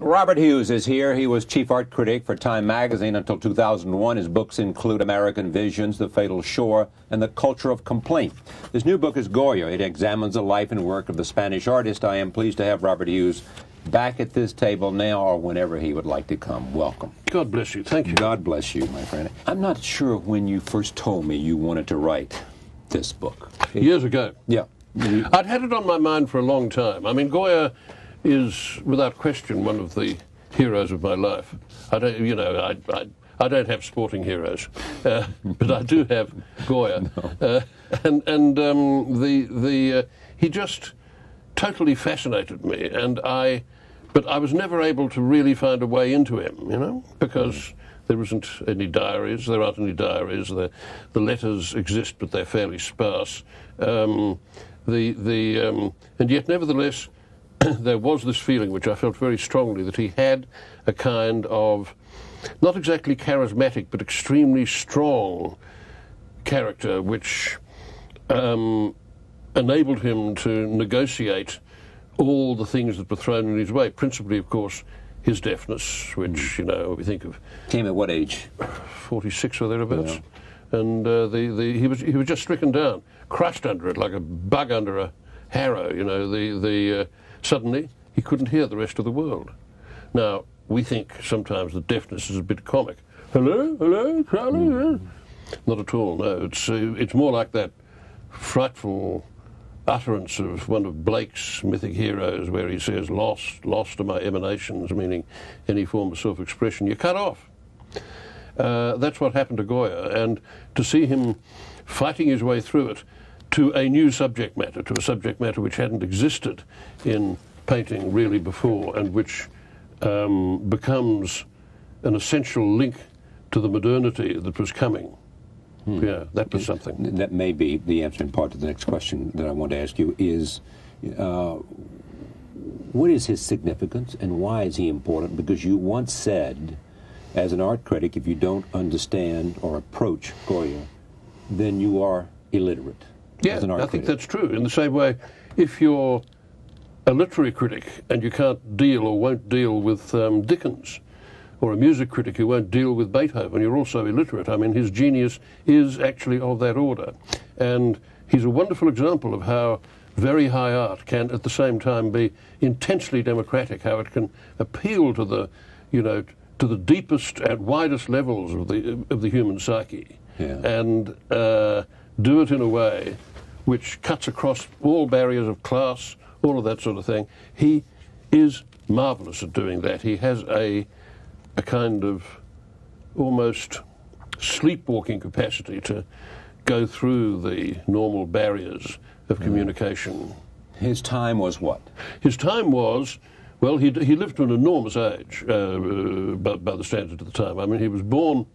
Robert Hughes is here. He was chief art critic for Time magazine until 2001. His books include American Visions, The Fatal Shore, and The Culture of Complaint. His new book is Goya. It examines the life and work of the Spanish artist. I am pleased to have Robert Hughes back at this table now or whenever he would like to come. Welcome. God bless you. Thank you. God bless you, my friend. I'm not sure when you first told me you wanted to write this book. Years ago. Yeah. I'd had it on my mind for a long time. I mean, Goya is, without question, one of the heroes of my life. I don't have sporting heroes, but I do have Goya. No. He just totally fascinated me, but I was never able to really find a way into him, because there isn't any diaries, there aren't any diaries, the letters exist, but they're fairly sparse. And yet, nevertheless, there was this feeling, which I felt very strongly, that he had a kind of, not exactly charismatic, but extremely strong character, which enabled him to negotiate all the things that were thrown in his way, principally, of course, his deafness, which, we think of... Came at what age? 46 or thereabouts. Yeah. And he was just stricken down, crushed under it like a bug under a harrow, suddenly he couldn't hear the rest of the world. Now, we think sometimes that deafness is a bit comic. Hello, hello, Charlie? Not at all, no. It's more like that frightful utterance of one of Blake's mythic heroes where he says, lost are my emanations, meaning any form of self-expression. You're cut off. That's what happened to Goya, and to see him fighting his way through it to a new subject matter, to a subject matter which hadn't existed in painting really before, and which becomes an essential link to the modernity that was coming. Yeah, that was something. That may be the answer in part to the next question that I want to ask you is, what is his significance and why is he important? Because you once said, as an art critic, if you don't understand or approach Goya, then you are illiterate. Yeah, I think that's true. In the same way, if you're a literary critic and you can't deal or won't deal with Dickens, or a music critic who won't deal with Beethoven, you're also illiterate. I mean, his genius is actually of that order. And he's a wonderful example of how very high art can at the same time be intensely democratic, how it can appeal to the, to the deepest and widest levels of the human psyche, and do it in a way which cuts across all barriers of class, all of that sort of thing. He is marvellous at doing that. He has a kind of almost sleepwalking capacity to go through the normal barriers of communication. His time was what? His time was, well, he lived to an enormous age by the standards of the time. I mean, he was born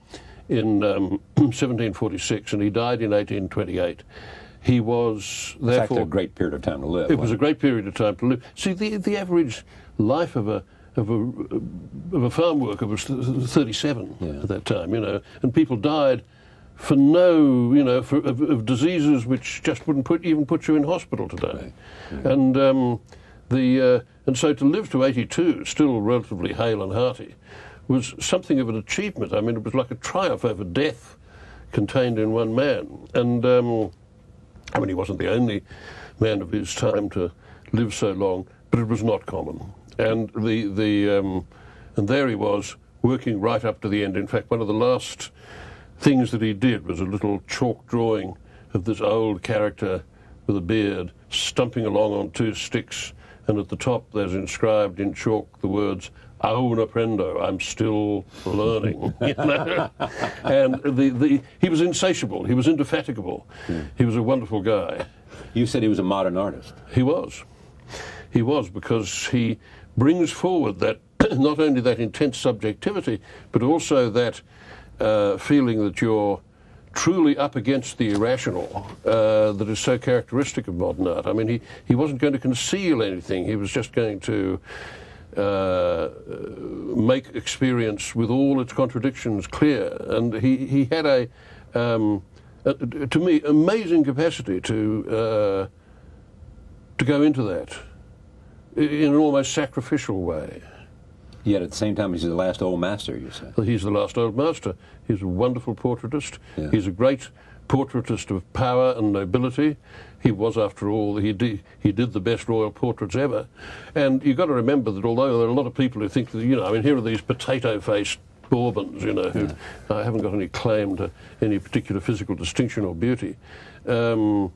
in 1746 and he died in 1828. He was, therefore... a great period of time to live. It was a great period of time to live. See, the average life of a farm worker was 37 at that time, and people died for of diseases which just wouldn't even put you in hospital today. Right. And so to live to 82, still relatively hale and hearty, was something of an achievement. I mean, it was like a triumph over death contained in one man. And I mean, he wasn't the only man of his time to live so long, but it was not common. And and there he was, working right up to the end. In fact, one of the last things that he did was a little chalk drawing of this old character with a beard stumping along on two sticks, and at the top there's inscribed in chalk the words, "Aún aprendo," I'm still learning. And he was insatiable, he was indefatigable, he was a wonderful guy. You said he was a modern artist. He was. He was, because he brings forward that not only that intense subjectivity, but also that feeling that you're truly up against the irrational that is so characteristic of modern art. I mean, he wasn't going to conceal anything. He was just going to make experience with all its contradictions clear. And he had to me, amazing capacity to go into that in an almost sacrificial way. Yet at the same time, he's the last old master, you say. He's the last old master. He's a wonderful portraitist. Yeah. He's a great portraitist of power and nobility. He was, after all, he did the best royal portraits ever. And you've got to remember that although there are a lot of people who think that, you know, I mean, here are these potato-faced Bourbons, you know, who haven't got any claim to any particular physical distinction or beauty. And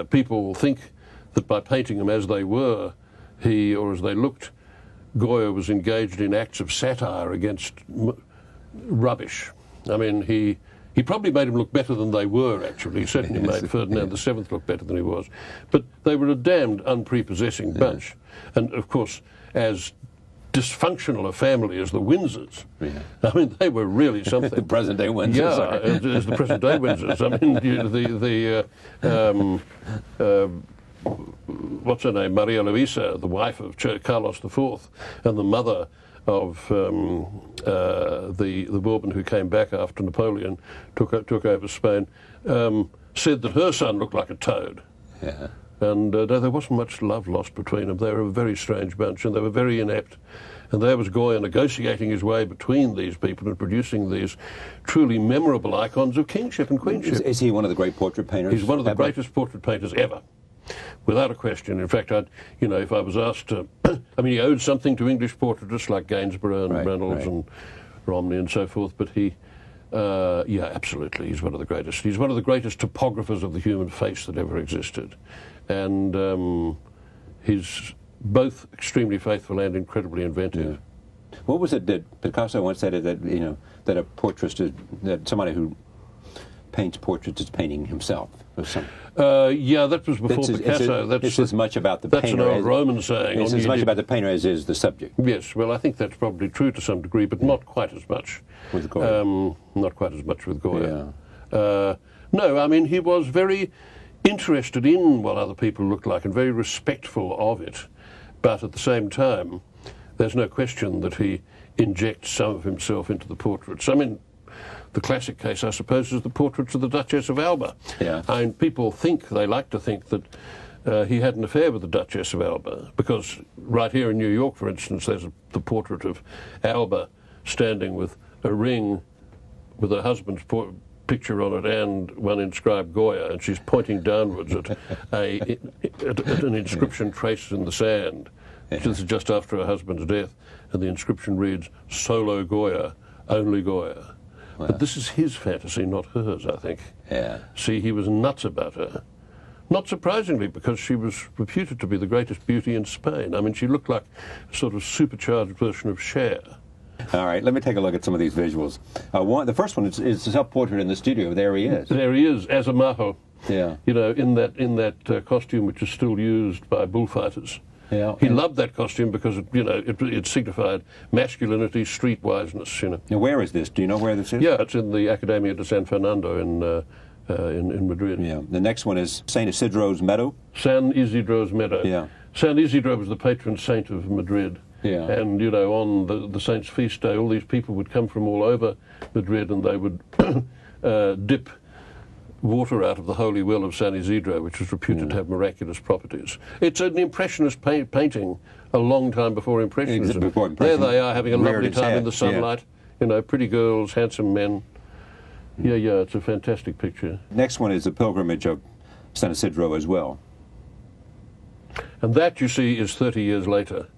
people think that by painting them as they were, or as they looked, Goya was engaged in acts of satire against rubbish. I mean, he probably made them look better than they were, actually. He certainly made Ferdinand VII look better than he was. But they were a damned unprepossessing bunch. And, of course, as dysfunctional a family as the Windsors, I mean, they were really something. The present-day Windsors. Yeah, as the present-day Windsors. I mean, what's her name? Maria Luisa, the wife of Carlos IV, and the mother of the Bourbon who came back after Napoleon took over Spain, said that her son looked like a toad. Yeah. And there wasn't much love lost between them. They were a very strange bunch, and they were very inept. And there was Goya negotiating his way between these people and producing these truly memorable icons of kingship and queenship. Is he one of the great portrait painters? He's one of the greatest portrait painters ever, without a question. In fact, if I was asked to, I mean, he owed something to English portraitists like Gainsborough and Reynolds and Romney and so forth, but he, yeah, absolutely, he's one of the greatest. He's one of the greatest topographers of the human face that ever existed. And he's both extremely faithful and incredibly inventive. Yeah. What was it that Picasso once said that, you know, that a portraitist is, that somebody who paints portraits is painting himself? Yeah, that was before Picasso. It's as much about the painter. That's an old Roman saying. It's as much about the painter as is the subject. Yes, well, I think that's probably true to some degree, but not quite as much. With Goya? Not quite as much with Goya. Yeah. No, I mean, he was very interested in what other people looked like and very respectful of it. But at the same time, there's no question that he injects some of himself into the portraits. I mean, the classic case, I suppose, is the portraits of the Duchess of Alba. Yeah. I mean, people they like to think that he had an affair with the Duchess of Alba, because right here in New York, for instance, there's the portrait of Alba standing with a ring with her husband's picture on it and one inscribed Goya, and she's pointing downwards at an inscription traced in the sand. This is just after her husband's death, and the inscription reads, "Solo Goya, only Goya." Wow. But this is his fantasy, not hers, I think. Yeah. See, he was nuts about her. Not surprisingly, because she was reputed to be the greatest beauty in Spain. I mean, she looked like a sort of supercharged version of Cher. All right, let me take a look at some of these visuals. The first one is a self-portrait in the studio. There he is. There he is, as a Maho. Yeah. You know, in that costume which is still used by bullfighters. Yeah. He loved that costume because it signified masculinity, streetwiseness. You know. Now, where is this? Do you know where this is? Yeah, it's in the Academia de San Fernando in Madrid. Yeah. The next one is Saint Isidro's Meadow. San Isidro's Meadow. Yeah. San Isidro was the patron saint of Madrid. Yeah. And, you know, on the saint's feast day, all these people would come from all over Madrid, and they would dip water out of the holy well of San Isidro, which was reputed to have miraculous properties. It's an Impressionist painting a long time before Impressionism. There they are, having a lovely time in the sunlight. You know, pretty girls, handsome men. Yeah, it's a fantastic picture. Next one is the pilgrimage of San Isidro as well. And that, you see, is 30 years later.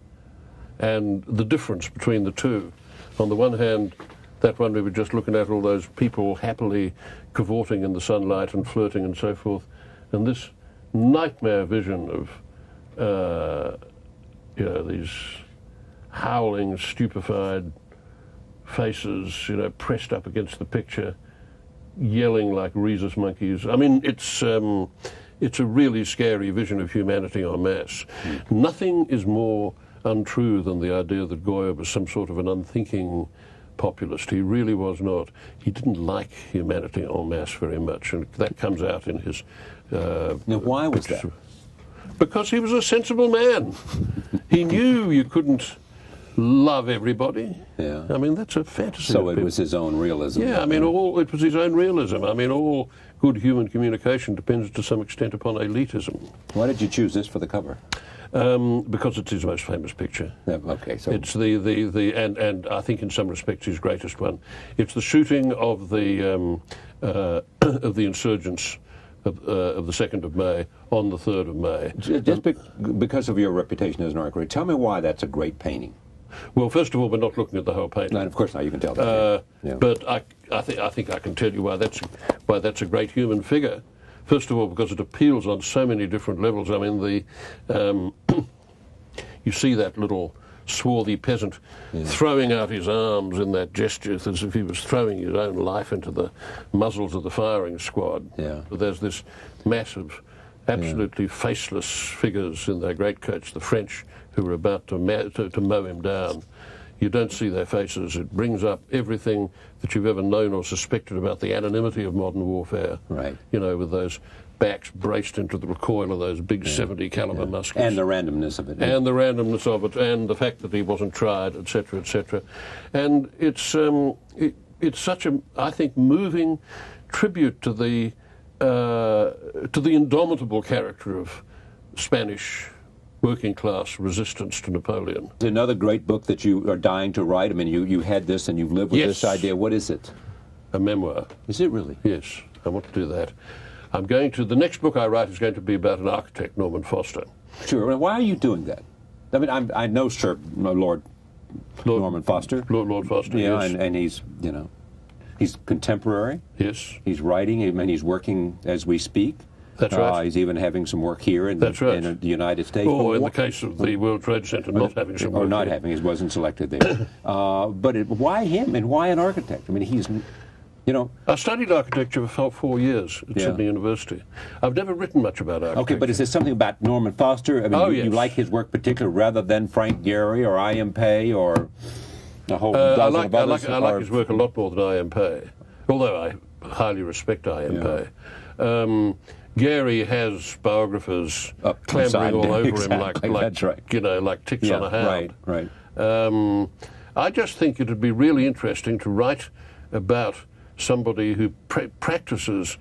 And the difference between the two, on the one hand, that one we were just looking at, all those people happily cavorting in the sunlight and flirting and so forth, and this nightmare vision of, you know, these howling, stupefied faces, you know, pressed up against the picture, yelling like rhesus monkeys. I mean, it's a really scary vision of humanity en masse. Nothing is more untrue than the idea that Goya was some sort of an unthinking populist. He really was not. He didn't like humanity en masse very much, and that comes out in his... Now, why was that? Because he was a sensible man. He knew you couldn't love everybody. Yeah. I mean, that's a fantasy. So it was his own realism. Yeah, I mean, it was his own realism. I mean, all good human communication depends to some extent upon elitism. Why did you choose this for the cover? because it's his most famous picture. Yeah, okay, so it's and I think in some respects his greatest one. It's the shooting of the insurgents of the 2nd of May on the 3rd of May. Just because of your reputation as an art critic, tell me why that's a great painting. Well, first of all, we're not looking at the whole painting. No, of course not. You can tell that. Yeah. But I think I can tell you why that's a great human figure. First of all, because it appeals on so many different levels. I mean, you see that little swarthy peasant throwing out his arms in that gesture as if he was throwing his own life into the muzzles of the firing squad. Yeah. There's this mass of absolutely faceless figures in their greatcoats, the French, who were about to mow him down. You don't see their faces. It brings up everything that you've ever known or suspected about the anonymity of modern warfare. Right. You know, with those backs braced into the recoil of those big 70 caliber muskets. And the randomness of it. And the randomness of it, and the fact that he wasn't tried, etc., etc. And it's such a, I think, moving tribute to the indomitable character of Spanish working class resistance to Napoleon. Another great book that you are dying to write. I mean, you had this and you've lived with this idea. What is it? A memoir. Is it really? Yes, I want to do that. The next book I write is going to be about an architect, Norman Foster. Sure. Why are you doing that? I mean, I know Sir Lord Norman Foster. Lord Foster, yeah, yes. And he's, he's contemporary. Yes. He's writing, and he's working as we speak. That's right. He's even having some work here in the United States. Or in the case of the World Trade Center, not having some work. Or not having, he wasn't selected there. But why him, and why an architect? I mean, he's, I studied architecture for 4 years at Sydney University. I've never written much about architecture. Okay, but is there something about Norman Foster? I mean, you like his work particularly rather than Frank Gehry or I.M. Pei or a whole dozen of others? I like his work a lot more than I.M. Pei, although I highly respect I.M. Pei. Gehry has biographers clambering all over him like ticks on a hound. Right. I just think it would be really interesting to write about somebody who practices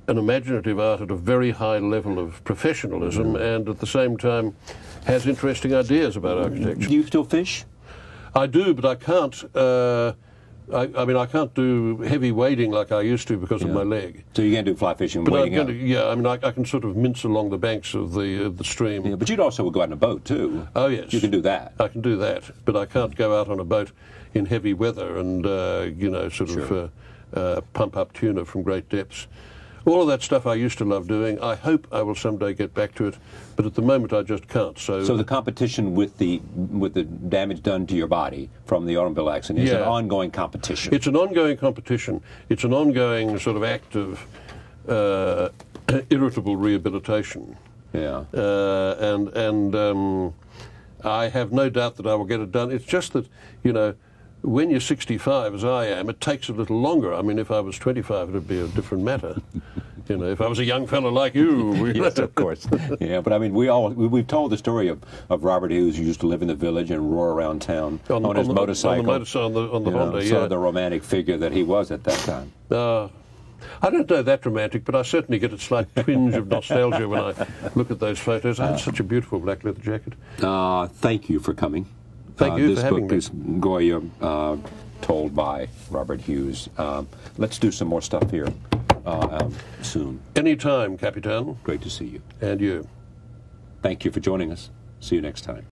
an imaginative art at a very high level of professionalism and at the same time has interesting ideas about architecture. Do you still fish? I do, but I can't. I can't do heavy wading like I used to because of my leg. So you can't do fly fishing and wading out? I can sort of mince along the banks of the stream. Yeah, but you'd also go out in a boat too. Oh yes, you can do that. I can do that, but I can't go out on a boat in heavy weather and pump up tuna from great depths. All of that stuff I used to love doing. I hope I will someday get back to it, but at the moment I just can't. So the competition with the damage done to your body from the automobile accident is an ongoing competition. It's an ongoing competition. It's an ongoing sort of act of irritable rehabilitation. Yeah. I have no doubt that I will get it done. It's just that, when you're 65, as I am, it takes a little longer. I mean, if I was 25, it would be a different matter. If I was a young fellow like you. Yes, of course. Yeah, but I mean, we've told the story of Robert Hughes, who used to live in the village and roar around town on his motorcycle. On the Honda, sort of the romantic figure that he was at that time. I don't know that romantic, but I certainly get a slight twinge of nostalgia when I look at those photos. I had such a beautiful black leather jacket. Thank you for coming. Thank you for having me. This book is Goya, told by Robert Hughes. Let's do some more stuff here soon. Anytime, Capitan. Great to see you. And you. Thank you for joining us. See you next time.